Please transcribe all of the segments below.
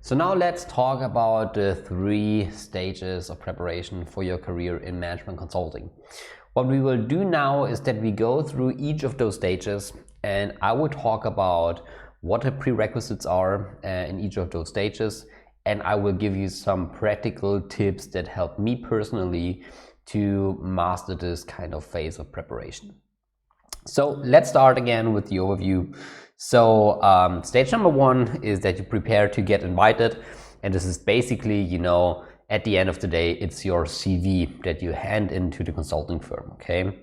So now let's talk about the 3 stages of preparation for your career in management consulting. What we will do now is that we go through each of those stages, and I will talk about what the prerequisites are in each of those stages, and I will give you some practical tips that help me personally to master this kind of phase of preparation. So let's start again with the overview. So stage number 1 is that you prepare to get invited, and this is basically, at the end of the day, it's your CV that you hand into the consulting firm, okay?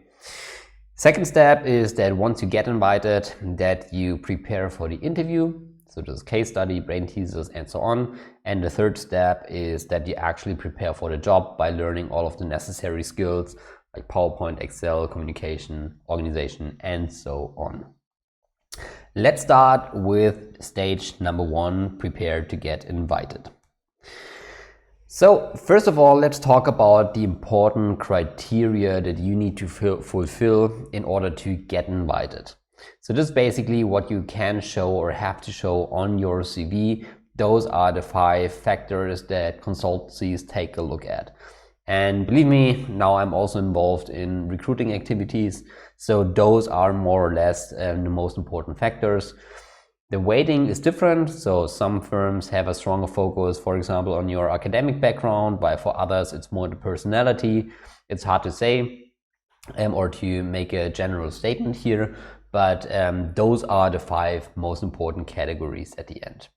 Second step is that once you get invited, that you prepare for the interview. So there's case study, brain teasers, and so on. And the third step is that you actually prepare for the job by learning all of the necessary skills like PowerPoint, Excel, communication, organization, and so on. Let's start with stage number 1, prepare to get invited. So first of all, let's talk about the important criteria that you need to fulfill in order to get invited. So this is basically what you can show or have to show on your CV. Those are the 5 factors that consultancies take a look at. And believe me, now I'm also involved in recruiting activities, so those are more or less the most important factors. The weighting is different, so some firms have a stronger focus, for example, on your academic background, while for others it's more the personality. It's hard to say or to make a general statement here, but those are the 5 most important categories at the end.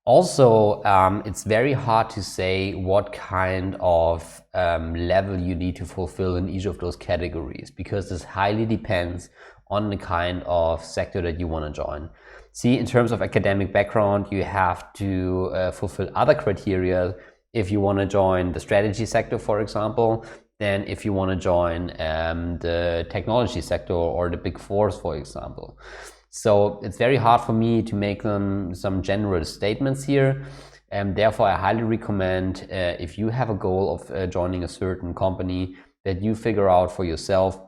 Also, it's very hard to say what kind of level you need to fulfill in each of those categories, because this highly depends on the kind of sector that you want to join. See, in terms of academic background, you have to fulfill other criteria if you want to join the strategy sector, for example, than if you want to join the technology sector or the Big Fours, for example. So it's very hard for me to make some general statements here, and therefore I highly recommend if you have a goal of joining a certain company, that you figure out for yourself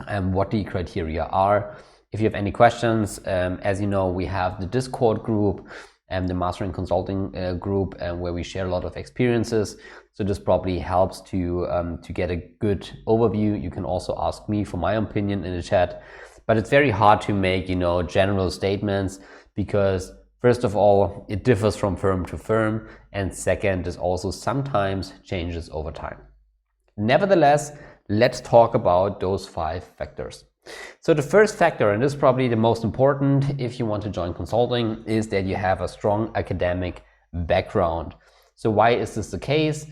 what the criteria are. If you have any questions, as you know, we have the Discord group and the Mastering Consulting group, where we share a lot of experiences. So this probably helps to get a good overview. You can also ask me for my opinion in the chat. But it's very hard to make, general statements, because first of all, it differs from firm to firm, and second, this also sometimes changes over time. Nevertheless, let's talk about those 5 factors. So the first factor, and this is probably the most important if you want to join consulting, is that you have a strong academic background. So why is this the case?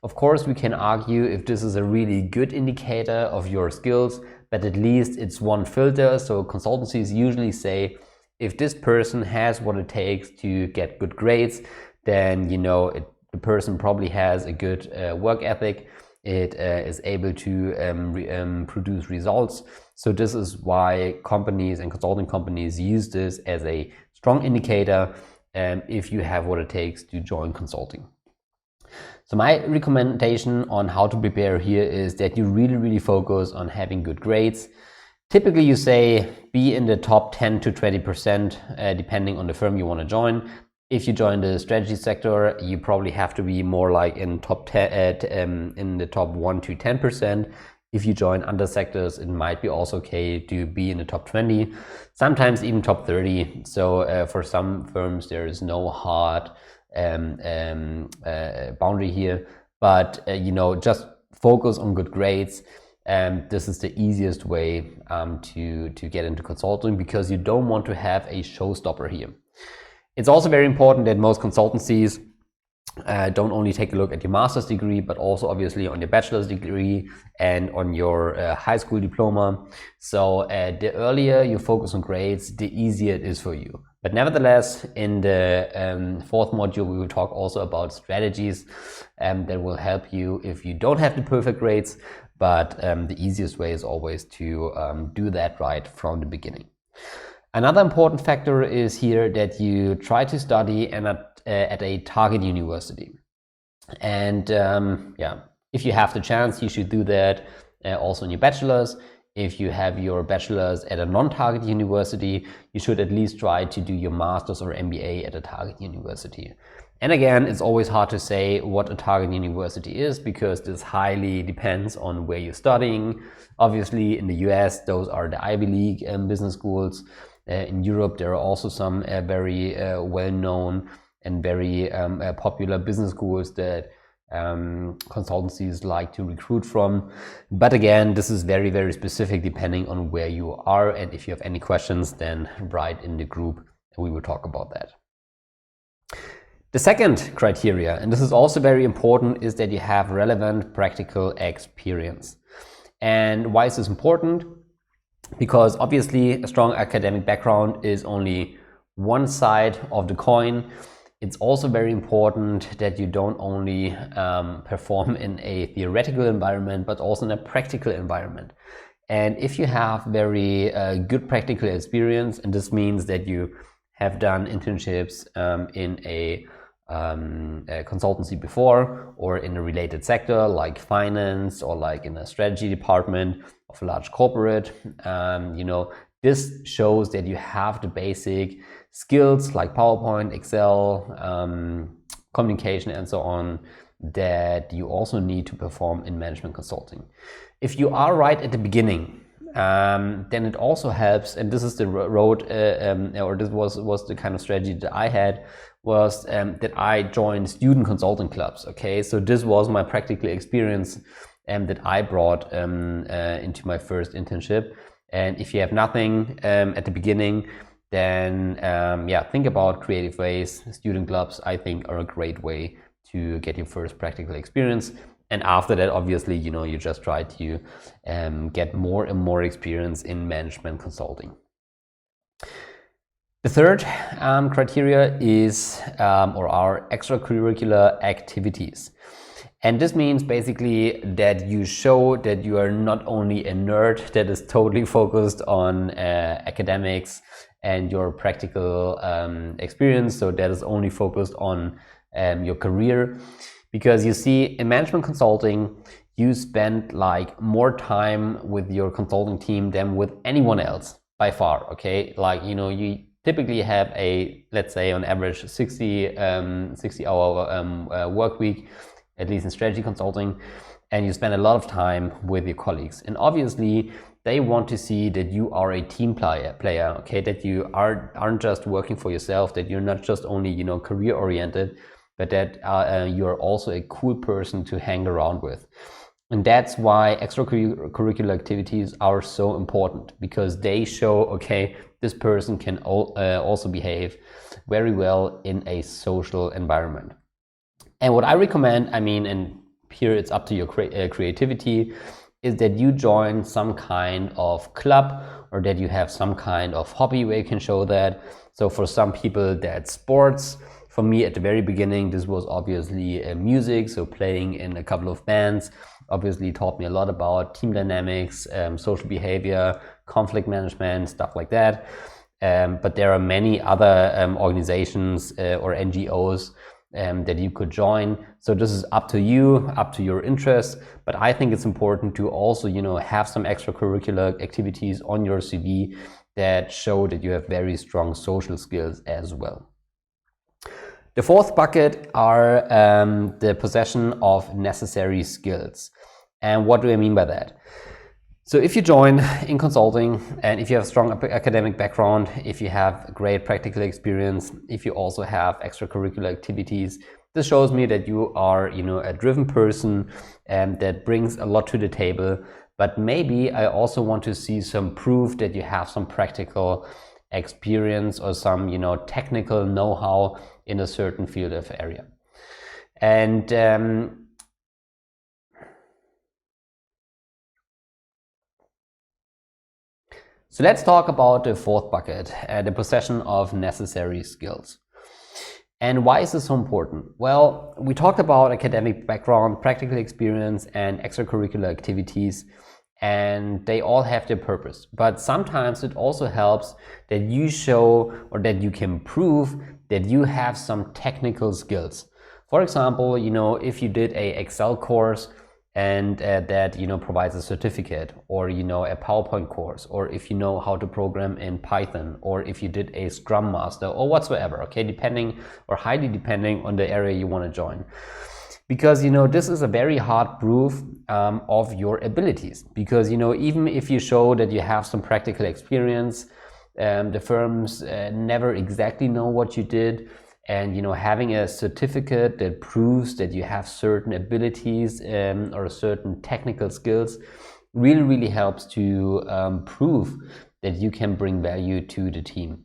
Of course, we can argue if this is a really good indicator of your skills, but at least it's one filter. So consultancies usually say, if this person has what it takes to get good grades, then the person probably has a good work ethic. It is able to produce results. So this is why companies and consulting companies use this as a strong indicator if you have what it takes to join consulting. So my recommendation on how to prepare here is that you really focus on having good grades. Typically you say be in the top 10 to 20% depending on the firm you want to join. If you join the strategy sector, you probably have to be more like in top 10, in the top 1 to 10%. If you join other sectors, it might be also okay to be in the top 20, sometimes even top 30. So for some firms there is no hard boundary here, but just focus on good grades. This is the easiest way to get into consulting, because you don't want to have a showstopper here. It's also very important that most consultancies don't only take a look at your master's degree, but also obviously on your bachelor's degree and on your high school diploma. So the earlier you focus on grades, the easier it is for you. But nevertheless, in the 4th module, we will talk also about strategies that will help you if you don't have the perfect grades. But the easiest way is always to do that right from the beginning. Another important factor is here that you try to study at a target university. And if you have the chance, you should do that also in your bachelor's. If you have your bachelor's at a non-target university, you should at least try to do your master's or MBA at a target university. And again, it's always hard to say what a target university is because this highly depends on where you're studying. Obviously, in the US, those are the Ivy League business schools. In Europe, there are also some very well-known and very popular business schools that consultancies like to recruit from. But again, this is very, very specific depending on where you are. And if you have any questions, then write in the group and we will talk about that. The second criteria, and this is also very important, is that you have relevant practical experience. And why is this important? Because obviously a strong academic background is only one side of the coin. It's also very important that you don't only perform in a theoretical environment, but also in a practical environment. And if you have very good practical experience, and this means that you have done internships in a consultancy before, or in a related sector like finance, or like in a strategy department of a large corporate, this shows that you have the basic skills like PowerPoint, Excel, communication, and so on, that you also need to perform in management consulting. If you are right at the beginning, then it also helps, and this is the road, or this was the kind of strategy that I had, was that I joined student consulting clubs. Okay, so this was my practical experience that I brought into my first internship. And if you have nothing at the beginning, then think about Creative Ways. Student clubs, I think, are a great way to get your first practical experience. And after that, obviously, you just try to get more and more experience in management consulting. The third criteria is or are extracurricular activities. And this means basically that you show that you are not only a nerd that is totally focused on academics and your practical experience, so that is only focused on your career. Because you see, in management consulting, you spend like more time with your consulting team than with anyone else by far. Okay, like you typically have a, let's say on average, 60 hour work week, at least in strategy consulting, and you spend a lot of time with your colleagues. And obviously they want to see that you are a team player, okay, that you aren't just working for yourself, that you're not just only career oriented, but that you're also a cool person to hang around with. And that's why extracurricular activities are so important, because they show, okay, this person can also behave very well in a social environment. And what I recommend, and here it's up to your creativity, is that you join some kind of club, or that you have some kind of hobby where you can show that. So for some people, that's sports. For me, at the very beginning, this was obviously music, so playing in a couple of bands obviously taught me a lot about team dynamics, social behavior, conflict management, stuff like that. But there are many other organizations or NGOs that you could join. So this is up to you, up to your interests. But I think it's important to also, have some extracurricular activities on your CV that show that you have very strong social skills as well. The fourth bucket are the possession of necessary skills. And what do I mean by that? So if you join in consulting, and if you have a strong academic background, if you have great practical experience, if you also have extracurricular activities, this shows me that you are, a driven person and that brings a lot to the table. But maybe I also want to see some proof that you have some practical experience or some, technical know-how in a certain field of area. And so let's talk about the fourth bucket, the possession of necessary skills. And why is this so important? Well, we talked about academic background, practical experience, and extracurricular activities, and they all have their purpose. But sometimes it also helps that you show, or that you can prove that you have some technical skills. For example, if you did a Excel course and that, you know, provides a certificate, or, you know, a PowerPoint course, or if you know how to program in Python, or if you did a Scrum Master or whatsoever, okay, depending or highly depending on the area you want to join. Because, you know, this is a very hard proof of your abilities, because, you know, even if you show that you have some practical experience, the firms never exactly know what you did. And, you know, having a certificate that proves that you have certain abilities or certain technical skills really helps to prove that you can bring value to the team.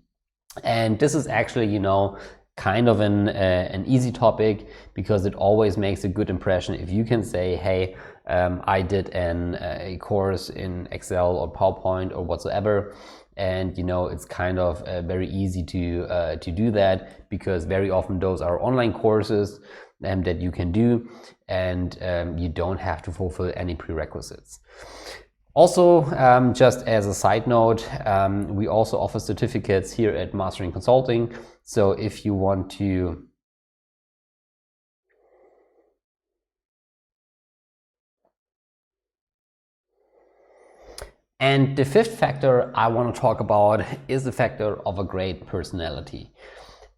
And this is actually, you know, kind of an easy topic, because it always makes a good impression if you can say, hey, I did a course in Excel or PowerPoint or whatsoever. And, you know, it's kind of very easy to do that, because very often those are online courses that you can do, and you don't have to fulfill any prerequisites. Also, just as a side note, we also offer certificates here at Mastering Consulting. So if you want to And the fifth factor I want to talk about is the factor of a great personality.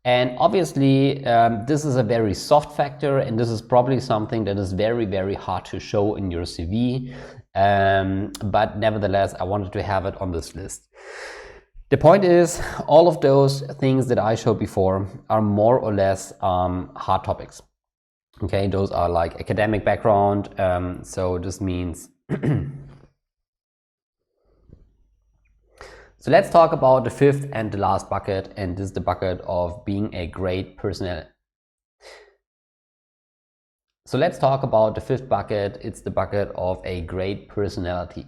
And obviously, this is a very soft factor, and this is probably something that is very hard to show in your CV. But nevertheless, I wanted to have it on this list. The point is, all of those things that I showed before are more or less hard topics. Okay, those are like academic background. So this means So let's talk about the fifth and the last bucket, and this is the bucket of being a great personality. So let's talk about the fifth bucket. It's the bucket of a great personality.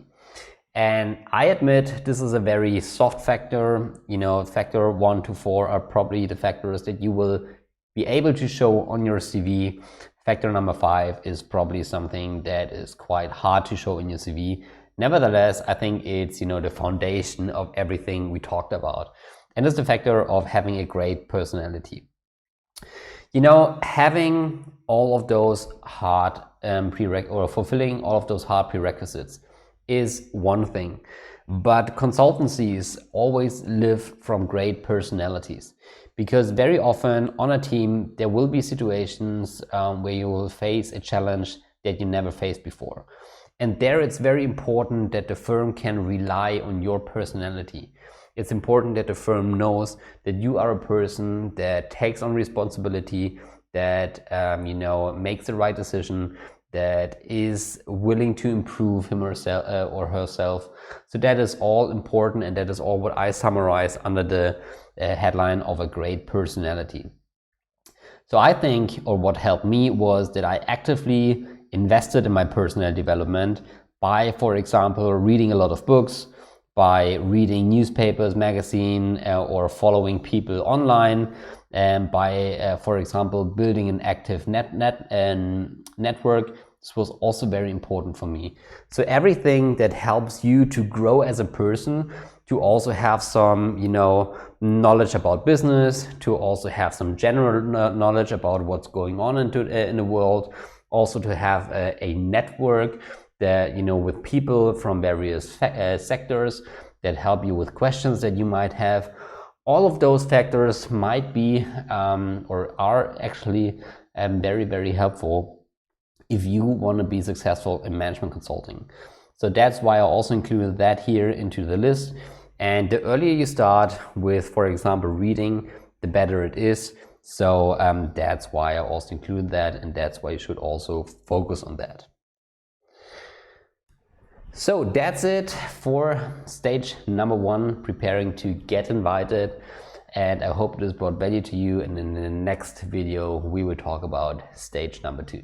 And I admit this is a very soft factor. You know, factor 1 to 4 are probably the factors that you will be able to show on your CV. Factor number 5 is probably something that is quite hard to show in your CV. Nevertheless, I think it's, you know, the foundation of everything we talked about. And it's the factor of having a great personality. You know, having all of those hard fulfilling all of those hard prerequisites is one thing, but consultancies always live from great personalities, because very often on a team there will be situations where you will face a challenge that you never faced before. And there it's very important that the firm can rely on your personality. It's important that the firm knows that you are a person that takes on responsibility, that you know, makes the right decision, that is willing to improve him or herself. So that is all important, and that is all what I summarize under the headline of a great personality. So I think, or what helped me, was that I actively invested in my personal development by, for example, reading a lot of books, by reading newspapers, magazine, or following people online, and by, for example, building an active network. This was also very important for me. So everything that helps you to grow as a person, to also have some, you know, knowledge about business, to also have some general knowledge about what's going on in the world, also to have a network that, you know, with people from various sectors that help you with questions that you might have. All of those factors might be or are actually very helpful if you want to be successful in management consulting. So that's why I also included that here into the list. And the earlier you start with, for example, reading, the better it is. So that's why I also include that, and that's why you should also focus on that. So that's it for stage number 1, preparing to get invited. And I hope this brought value to you, and in the next video we will talk about stage number 2.